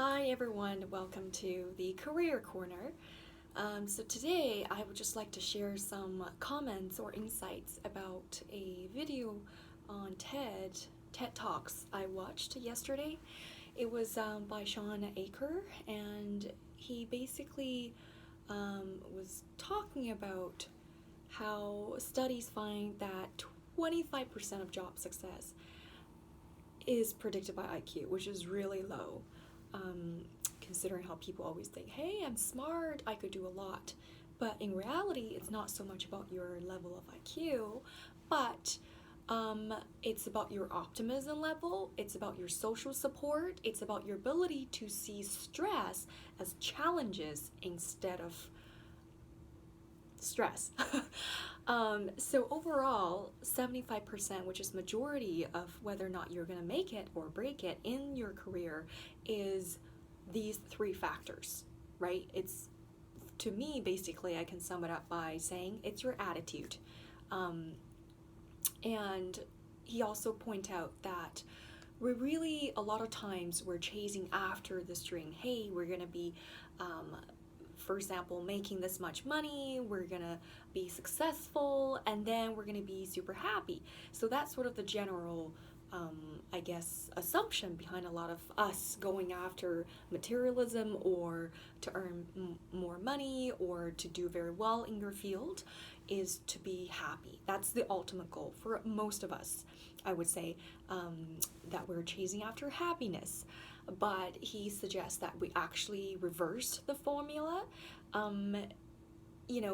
Hi everyone, welcome to the Career Corner. So today I would just like to share some comments or insights about a video on TED Talks I watched yesterday. It was by Sean Aker, and he basically was talking about how studies find that 25% of job success is predicted by IQ, which is really low. Um, Considering how people always think, hey, I'm smart, I could do a lot. But in reality, it's not so much about your level of IQ, but it's about your optimism level, it's about your social support, it's about your ability to see stress as challenges instead of stress. So overall, 75%, which is majority of whether or not you're going to make it or break it in your career, is these three factors, right? It's, to me, basically, I can sum it up by saying it's your attitude. And he also point out that we're really, a lot of times, we're chasing after this dream. Hey, we're going to be for example, making this much money, we're gonna be successful, and then we're gonna be super happy. So that's sort of the general, I guess, assumption behind a lot of us going after materialism or to earn more money or to do very well in your field, is to be happy. That's the ultimate goal for most of us, I would say, that we're chasing after happiness. But he suggests that we actually reverse the formula.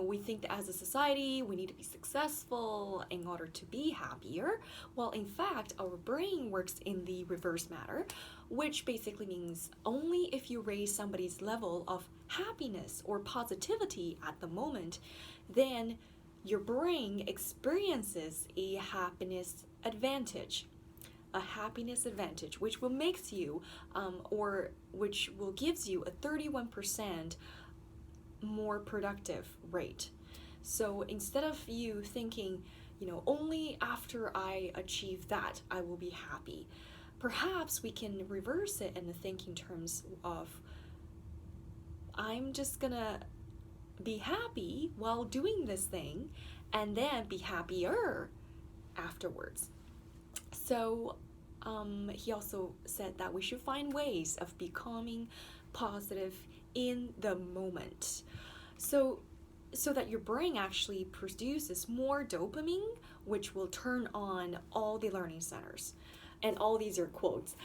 We think that as a society, we need to be successful in order to be happier. Well, in fact, our brain works in the reverse manner, which basically means only if you raise somebody's level of happiness or positivity at the moment, then your brain experiences a happiness advantage. Which will makes you, or which will gives you a 31% more productive rate. So instead of you thinking, only after I achieve that I will be happy, perhaps we can reverse it and think in terms of, I'm just gonna be happy while doing this thing and then be happier afterwards. So he also said that we should find ways of becoming positive in the moment. So that your brain actually produces more dopamine, which will turn on all the learning centers. And all these are quotes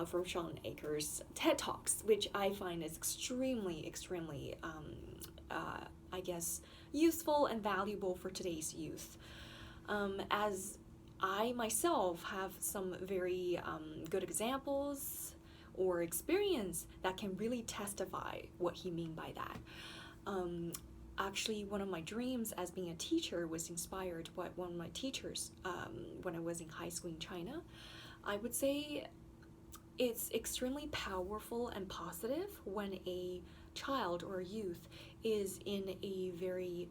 from Sean Aker's TED Talks, which I find is extremely, I guess, useful and valuable for today's youth. As I myself have some very good examples or experience that can really testify what he mean by that. Actually, one of my dreams as being a teacher was inspired by one of my teachers when I was in high school in China. I would say it's extremely powerful and positive when a child or a youth is in a very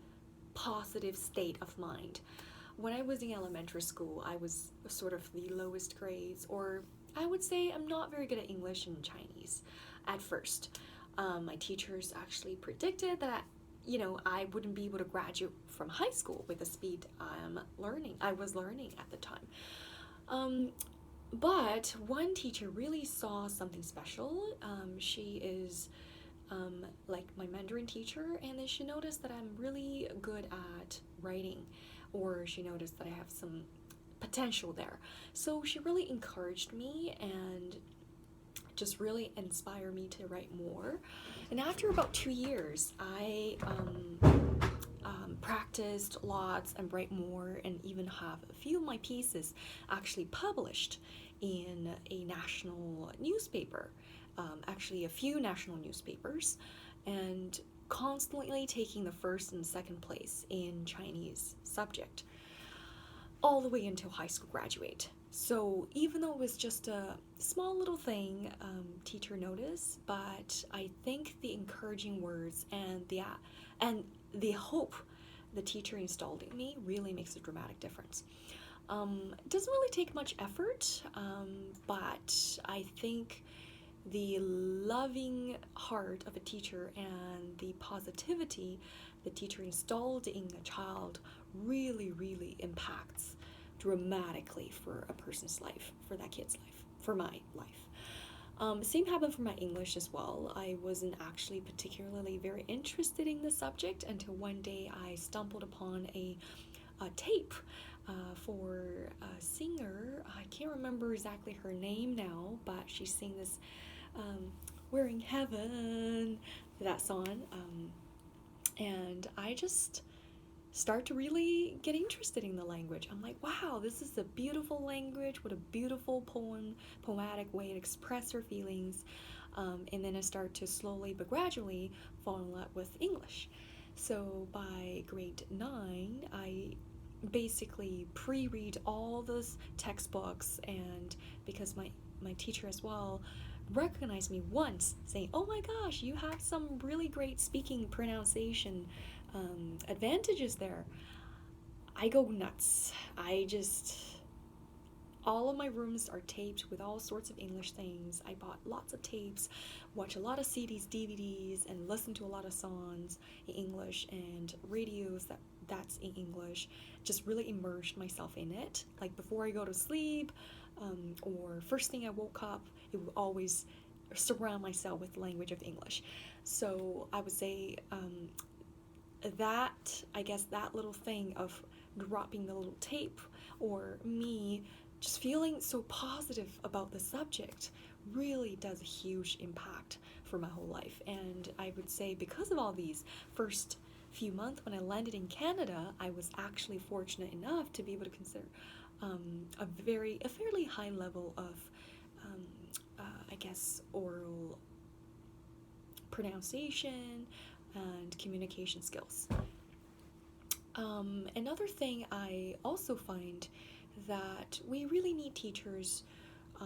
positive state of mind. When I was in elementary school, I was sort of the lowest grades, or I would say I'm not very good at English and Chinese at first. My teachers actually predicted that, I wouldn't be able to graduate from high school with the speed I was learning at the time. But one teacher really saw something special. She is like my Mandarin teacher, and then she noticed that I'm really good at writing, or she noticed that I have some potential there. So she really encouraged me and just really inspired me to write more. And after about 2 years, I practiced lots and write more, and even have a few of my pieces actually published in a national newspaper, actually a few national newspapers, and constantly taking the first and second place in Chinese subject all the way until high school graduate. So even though it was just a small little thing, teacher noticed, but I think the encouraging words and the hope the teacher installed in me really makes a dramatic difference. It doesn't really take much effort, but I think the loving heart of a teacher and the positivity the teacher installed in a child really, really impacts dramatically for a person's life, for that kid's life, for my life. Same happened for my English as well. I wasn't actually particularly very interested in the subject until one day I stumbled upon a tape for a singer. I can't remember exactly her name now, but she sang this We're in Heaven, that song. And I just start to really get interested in the language. I'm like, wow, this is a beautiful language. What a beautiful poetic way to express her feelings. And then I start to slowly but gradually fall in love with English. So by grade 9, I basically pre-read all those textbooks, and because my teacher as well recognized me once saying, oh my gosh, you have some really great speaking pronunciation advantages there. I go nuts. All of my rooms are taped with all sorts of English things. I bought lots of tapes, watch a lot of CDs, DVDs, and listen to a lot of songs in English and radios that's in English. Just really immersed myself in it. Like before I go to sleep, or first thing I woke up, it would always surround myself with the language of English. So I would say that little thing of dropping the little tape, or me just feeling so positive about the subject, really does a huge impact for my whole life. And I would say because of all these first few months when I landed in Canada, I was actually fortunate enough to be able to consider a fairly high level of oral pronunciation and communication skills. Another thing I also find that we really need teachers who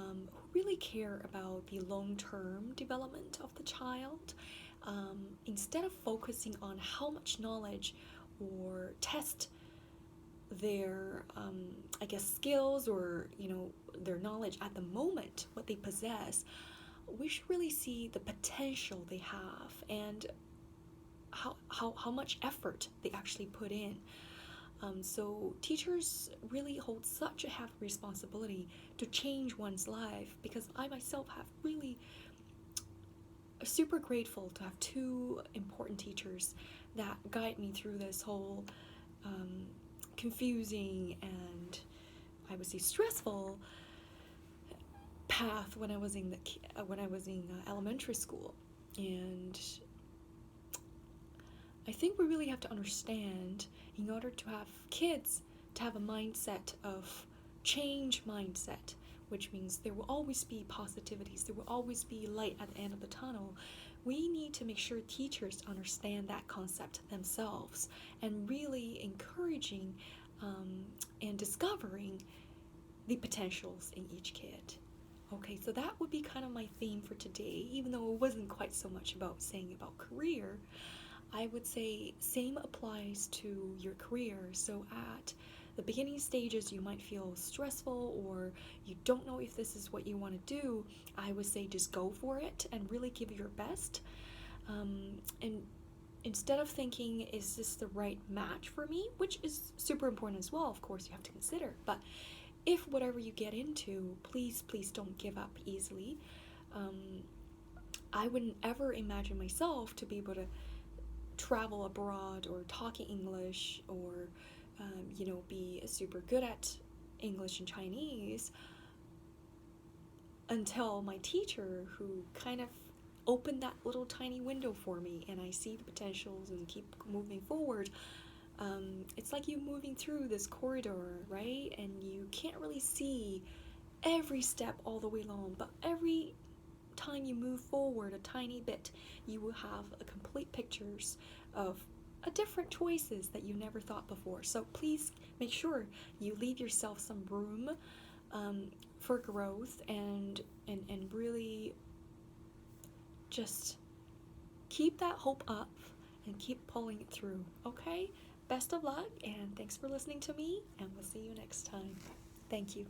really care about the long-term development of the child, instead of focusing on how much knowledge or test their skills, or their knowledge at the moment, what they possess. We should really see the potential they have, and how much effort they actually put in. So teachers really hold such a heavy responsibility to change one's life, because I myself have really super grateful to have two important teachers that guide me through this whole confusing and I would say stressful path when I was in elementary school. And I think we really have to understand, in order to have kids to have a mindset of change mindset, which means there will always be positivities, there will always be light at the end of the tunnel. We need to make sure teachers understand that concept themselves, and really encouraging and discovering the potentials in each kid. Okay, so that would be kind of my theme for today, even though it wasn't quite so much about saying about career. I would say same applies to your career. So at the beginning stages, you might feel stressful, or you don't know if this is what you want to do. I would say just go for it and really give it your best. And instead of thinking, is this the right match for me, which is super important as well, of course, you have to consider. But if whatever you get into, please don't give up easily. I wouldn't ever imagine myself to be able to travel abroad or talk in English, or be super good at English and Chinese, until my teacher, who kind of opened that little tiny window for me, and I see the potentials and keep moving forward. It's like you moving through this corridor, right? And you can't really see every step all the way along, but every time you move forward a tiny bit, you will have a complete pictures of different choices that you never thought before. So please make sure you leave yourself some room for growth, and really just keep that hope up and keep pulling it through. Okay, best of luck, and thanks for listening to me, and we'll see you next time. Thank you.